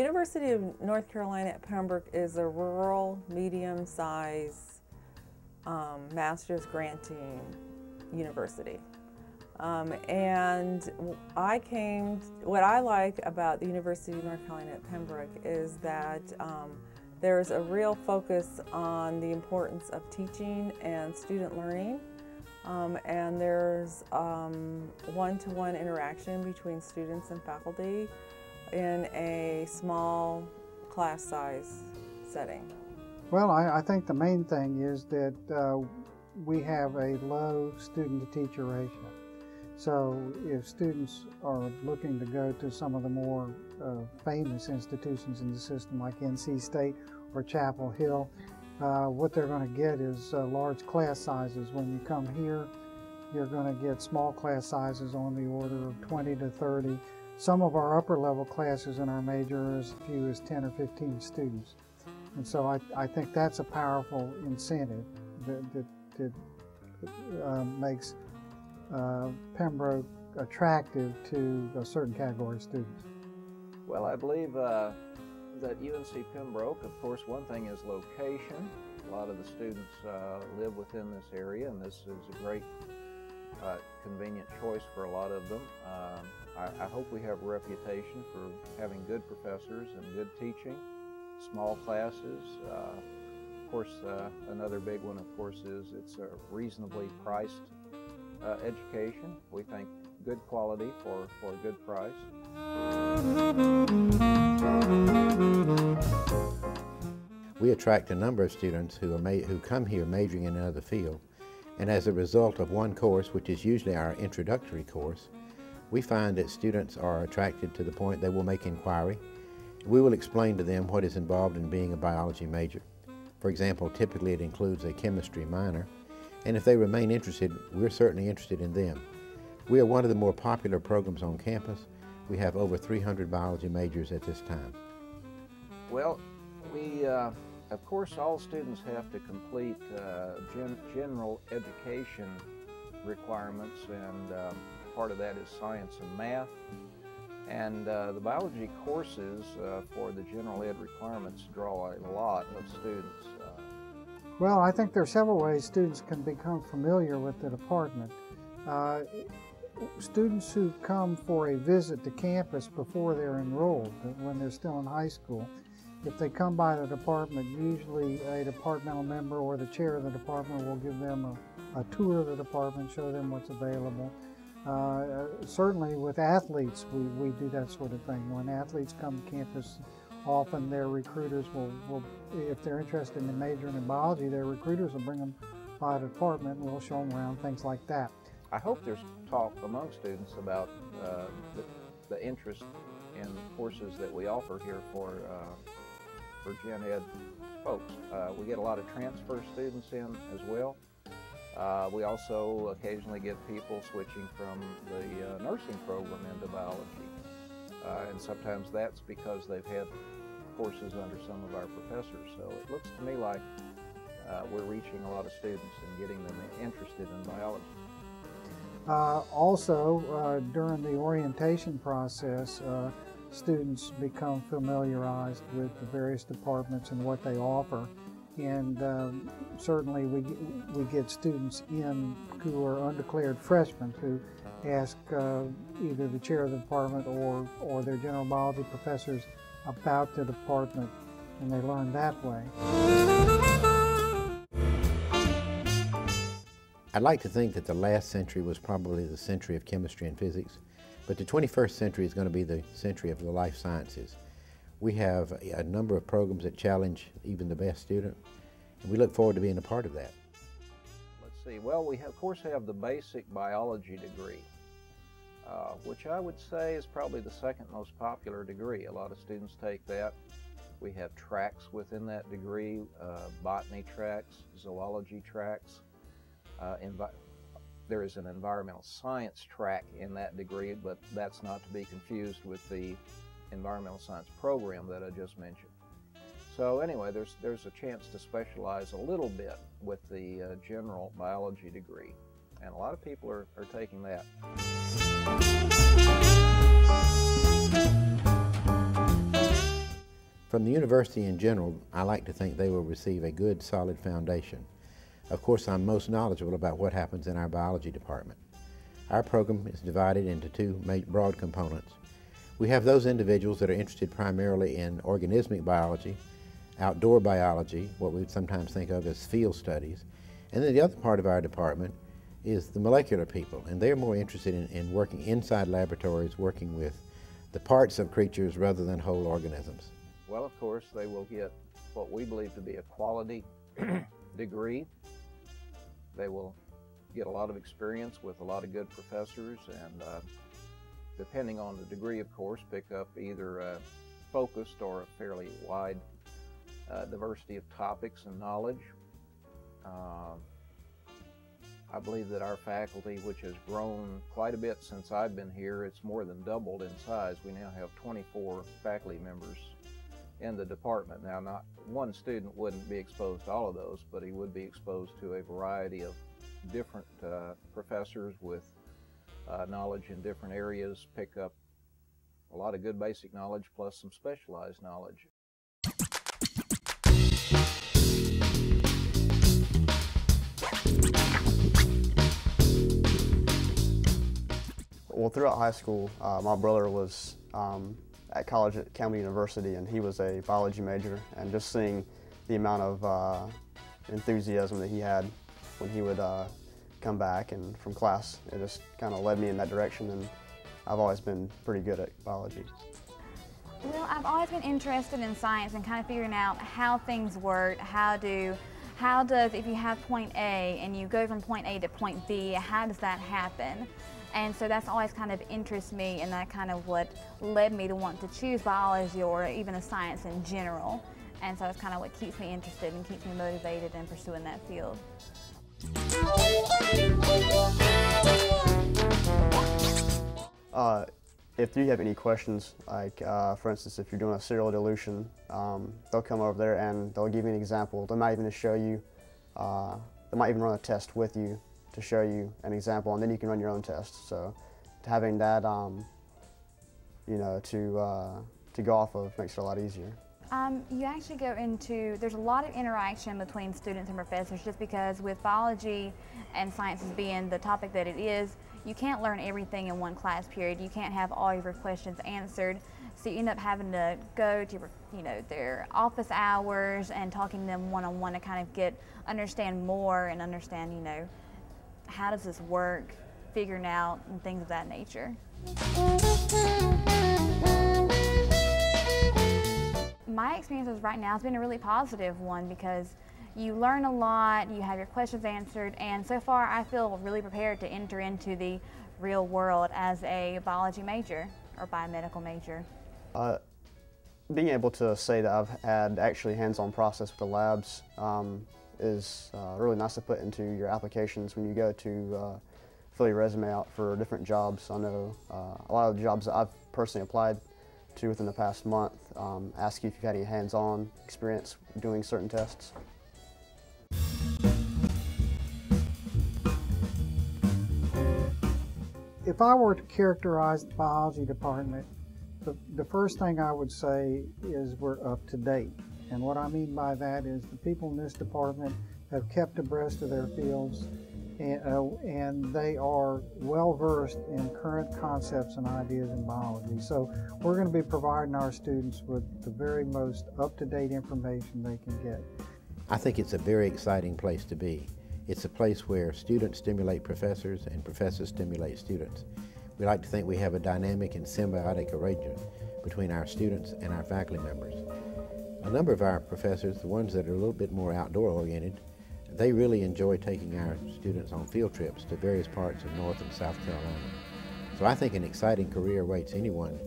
University of North Carolina at Pembroke is a rural, medium-sized master's granting university. And what I like about the University of North Carolina at Pembroke is that there's a real focus on the importance of teaching and student learning. And there's one-to-one interaction between students and faculty in a small class size setting. Well, I think the main thing is that we have a low student-to-teacher ratio. So if students are looking to go to some of the more famous institutions in the system like NC State or Chapel Hill, what they're going to get is large class sizes. When you come here, you're going to get small class sizes on the order of 20 to 30. Some of our upper level classes in our major are as few as 10 or 15 students. And so I think that's a powerful incentive that makes Pembroke attractive to a certain category of students. Well, I believe that UNC Pembroke, of course, one thing is location. A lot of the students live within this area, and this is a great convenient choice for a lot of them. I hope we have a reputation for having good professors and good teaching, small classes. Of course, another big one, of course, is it's a reasonably priced education. We think good quality for a good price. We attract a number of students who come here majoring in another field, and as a result of one course, which is usually our introductory course, we find that students are attracted to the point they will make inquiry. We will explain to them what is involved in being a biology major. For example, typically it includes a chemistry minor, and if they remain interested, we're certainly interested in them. We are one of the more popular programs on campus. We have over 300 biology majors at this time. Well, of course, all students have to complete general education requirements, and part of that is science and math. And the biology courses for the general ed requirements draw a lot of students. Well, I think there are several ways students can become familiar with the department. Students who come for a visit to campus before they're enrolled, when they're still in high school, if they come by the department, usually a departmental member or the chair of the department will give them a tour of the department, show them what's available. Certainly with athletes, we do that sort of thing. When athletes come to campus, often their recruiters will, if they're interested in majoring in biology, their recruiters will bring them by the department and we'll show them around, things like that. I hope there's talk among students about the interest in courses that we offer here for Gen Ed folks. We get a lot of transfer students in as well. We also occasionally get people switching from the nursing program into biology. And sometimes that's because they've had courses under some of our professors. So it looks to me like we're reaching a lot of students and getting them interested in biology. Also, during the orientation process, students become familiarized with the various departments and what they offer. And certainly we get students in who are undeclared freshmen who ask either the chair of the department or their general biology professors about the department, and they learn that way. I'd like to think that the last century was probably the century of chemistry and physics, but the 21st century is going to be the century of the life sciences. We have a number of programs that challenge even the best student, and we look forward to being a part of that. Let's see, well, we of course have the basic biology degree, which I would say is probably the second most popular degree. A lot of students take that. We have tracks within that degree, botany tracks, zoology tracks. There is an environmental science track in that degree, but that's not to be confused with the environmental science program that I just mentioned. So anyway, there's a chance to specialize a little bit with the general biology degree, and a lot of people are taking that. From the university in general, I like to think they will receive a good, solid foundation. Of course, I'm most knowledgeable about what happens in our biology department. Our program is divided into two broad components. We have those individuals that are interested primarily in organismic biology, outdoor biology, what we would sometimes think of as field studies, and then the other part of our department is the molecular people, and they're more interested in working inside laboratories, working with the parts of creatures rather than whole organisms. Well, of course, they will get what we believe to be a quality degree. They will get a lot of experience with a lot of good professors, and depending on the degree, of course, pick up either a focused or a fairly wide diversity of topics and knowledge. I believe that our faculty, which has grown quite a bit since I've been here, it's more than doubled in size. We now have 24 faculty members in the department. Now, not one student wouldn't be exposed to all of those, but he would be exposed to a variety of different professors with knowledge in different areas, pick up a lot of good basic knowledge plus some specialized knowledge. Well, throughout high school, my brother was at college at Campbell University, and he was a biology major, and just seeing the amount of enthusiasm that he had when he would come back and from class, it just kind of led me in that direction, and I've always been pretty good at biology. Well, I've always been interested in science and kind of figuring out how things work, if you have point A and you go from point A to point B, how does that happen? And so that's always kind of interests me, and that kind of what led me to want to choose biology or even a science in general. And so it's kind of what keeps me interested and keeps me motivated in pursuing that field. If you have any questions, like for instance, if you're doing a serial dilution, they'll come over there and they'll give you an example. They might even show you, they might even run a test with you to show you an example, and then you can run your own test. So having that, you know, to go off of makes it a lot easier. You actually go into, there's a lot of interaction between students and professors, just because with biology and sciences being the topic that it is, you can't learn everything in one class period. You can't have all of your questions answered. So you end up having to go to, you know, their office hours and talking to them one-on-one to kind of understand more and understand, you know, how does this work, figuring out and things of that nature. My experiences right now has been a really positive one, because you learn a lot, you have your questions answered, and so far I feel really prepared to enter into the real world as a biology major or biomedical major. Being able to say that I've had actually hands-on process with the labs is really nice to put into your applications when you go to fill your resume out for different jobs. I know a lot of the jobs that I've personally applied to within the past month ask you if you've had any hands-on experience doing certain tests. If I were to characterize the biology department, the first thing I would say is we're up to date. And what I mean by that is the people in this department have kept abreast of their fields, and they are well versed in current concepts and ideas in biology. So we're going to be providing our students with the very most up-to-date information they can get. I think it's a very exciting place to be. It's a place where students stimulate professors and professors stimulate students. We like to think we have a dynamic and symbiotic arrangement between our students and our faculty members. A number of our professors, the ones that are a little bit more outdoor oriented, they really enjoy taking our students on field trips to various parts of North and South Carolina. So I think an exciting career awaits anyone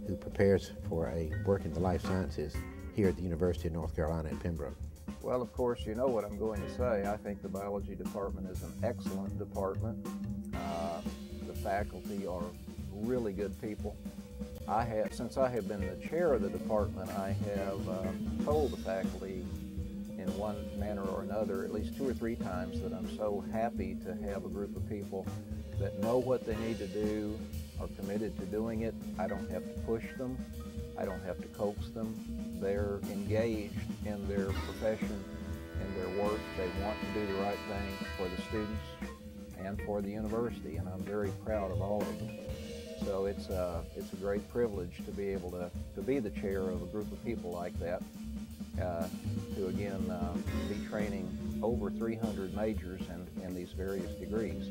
who prepares for a work in the life sciences here at the University of North Carolina at Pembroke. Well, of course, you know what I'm going to say. I think the biology department is an excellent department. The faculty are really good people. Since I have been the chair of the department, I have told the faculty in one manner or another, at least 2 or 3 times, that I'm so happy to have a group of people that know what they need to do, are committed to doing it. I don't have to push them. I don't have to coax them. They're engaged in their profession, in their work. They want to do the right thing for the students and for the university, and I'm very proud of all of them. So it's a great privilege to be able to be the chair of a group of people like that, to again be training over 300 majors in these various degrees.